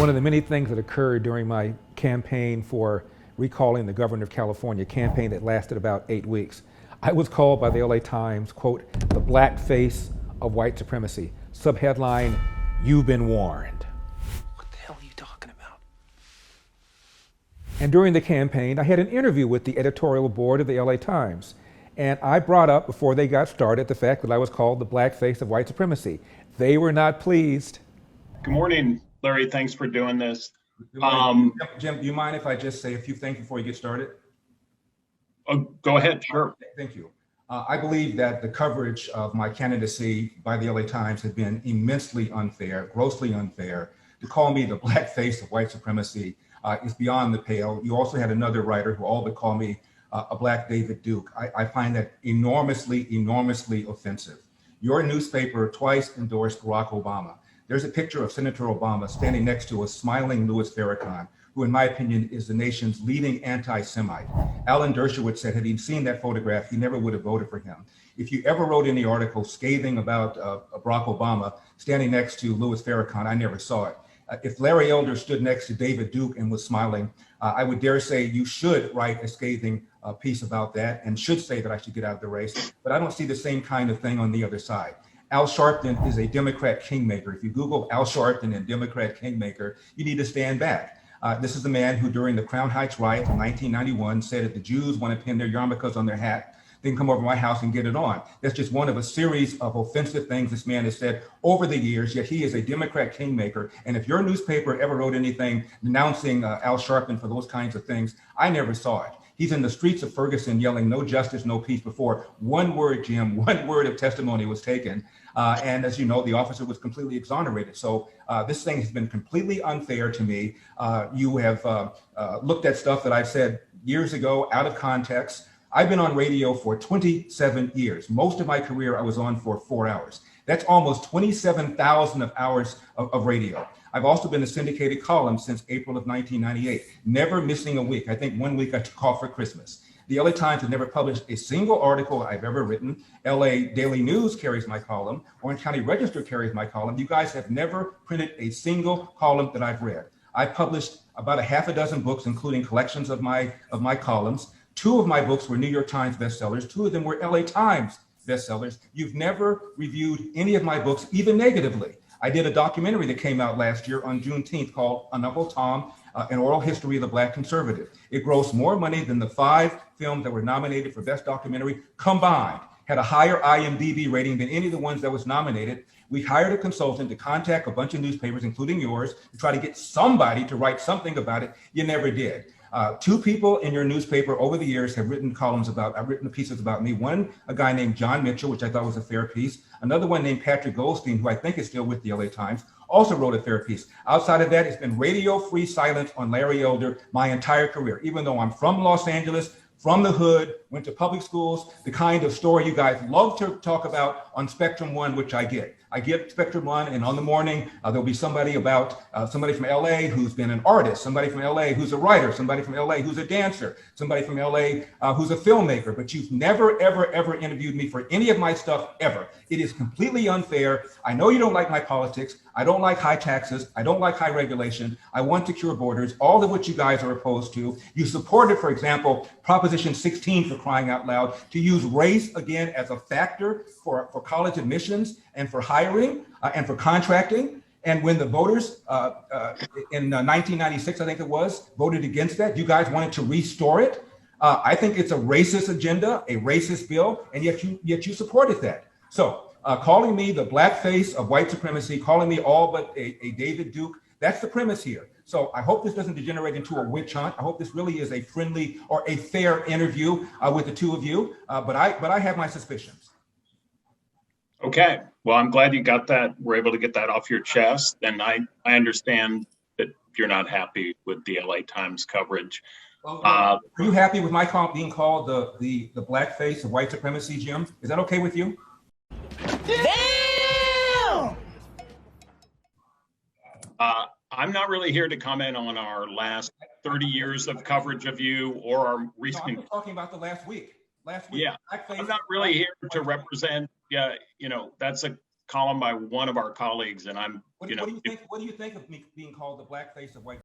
one of the many things that occurred during my campaign for recalling the governor of California, campaign that lasted about 8 weeks. I was called by the LA Times, quote, the black face of white supremacy. Subheadline, you've been warned. What the hell are you talking about? And during the campaign, I had an interview with the editorial board of the LA Times. And I brought up, before they got started, the fact that I was called the black face of white supremacy. They were not pleased. Good morning, Larry. Thanks for doing this. Jim, do you mind if I just say a few things before you get started? Go ahead, sure. Thank you. I believe that the coverage of my candidacy by the LA Times has been immensely unfair, grossly unfair. To call me the black face of white supremacy is beyond the pale. You also had another writer who all but called me a black David Duke. I find that enormously, enormously offensive. Your newspaper twice endorsed Barack Obama. There's a picture of Senator Obama standing next to a smiling Louis Farrakhan, who in my opinion is the nation's leading anti-Semite. Alan Dershowitz said had he seen that photograph, he never would have voted for him. If you ever wrote any article scathing about Barack Obama standing next to Louis Farrakhan, I never saw it. If Larry Elder stood next to David Duke and was smiling, I would dare say you should write a scathing piece about that and should say that I should get out of the race, but I don't see the same kind of thing on the other side. Al Sharpton is a Democrat kingmaker. If you Google Al Sharpton and Democrat kingmaker, you need to stand back. This is the man who during the Crown Heights riot in 1991 said if the Jews want to pin their yarmulkes on their hat, they can come over to my house and get it on. That's just one of a series of offensive things this man has said over the years, yet he is a Democrat kingmaker. And if your newspaper ever wrote anything denouncing Al Sharpton for those kinds of things, I never saw it. He's in the streets of Ferguson yelling, no justice, no peace, before one word, Jim, one word of testimony was taken. And as you know, the officer was completely exonerated. So this thing has been completely unfair to me. You have looked at stuff that I've said years ago out of context. I've been on radio for 27 years. Most of my career I was on for 4 hours. That's almost 27,000 hours of radio. I've also been a syndicated column since April of 1998, never missing a week. I think 1 week I took off for Christmas. The LA Times has never published a single article I've ever written. LA Daily News carries my column. Orange County Register carries my column. You guys have never printed a single column that I've read. I published about a half a dozen books, including collections of my columns. 2 of my books were New York Times bestsellers. 2 of them were LA Times bestsellers. You've never reviewed any of my books, even negatively. I did a documentary that came out last year on Juneteenth called Uncle Tom, An Oral History of the Black Conservative. It grossed more money than the 5 films that were nominated for Best Documentary combined, had a higher IMDb rating than any of the ones that was nominated. We hired a consultant to contact a bunch of newspapers, including yours, to try to get somebody to write something about it. You never did. 2 people in your newspaper over the years have written I've written pieces about me. One, a guy named John Mitchell, which I thought was a fair piece. Another one named Patrick Goldstein, who I think is still with the LA Times, also wrote a fair piece. Outside of that, it's been radio-free silence on Larry Elder my entire career, even though I'm from Los Angeles, from the hood, went to public schools, the kind of story you guys love to talk about on Spectrum One, which I get. I get Spectrum One, and on the morning, there'll be somebody about somebody from LA who's been an artist, somebody from LA who's a writer, somebody from LA who's a dancer, somebody from LA who's a filmmaker, but you've never, ever, ever interviewed me for any of my stuff, ever. It is completely unfair. I know you don't like my politics. I don't like high taxes. I don't like high regulation. I want to cure borders, all of which you guys are opposed to. You supported, for example, Proposition 16, for crying out loud, to use race again as a factor for college admissions and for hiring and for contracting. And when the voters in 1996, I think it was, voted against that, you guys wanted to restore it. I think it's a racist agenda, a racist bill, and yet you supported that. So calling me the blackface of white supremacy, calling me all but a David Duke, that's the premise here. So I hope this doesn't degenerate into a witch hunt. I hope this really is a friendly or a fair interview with the 2 of you, but I have my suspicions. Okay, well, I'm glad you got that. We're able to get that off your chest. And I understand that you're not happy with the LA Times coverage. Are you happy with my being called the blackface of white supremacy, Jim? Is that okay with you? Damn! I'm not really here to comment on our last 30 years of coverage of you or our recent. No, I'm talking about the last week. Yeah, I'm not really here to represent. Yeah, that's a column by one of our colleagues, and I'm, What you do know, you think? What do you think of me being called the black face of white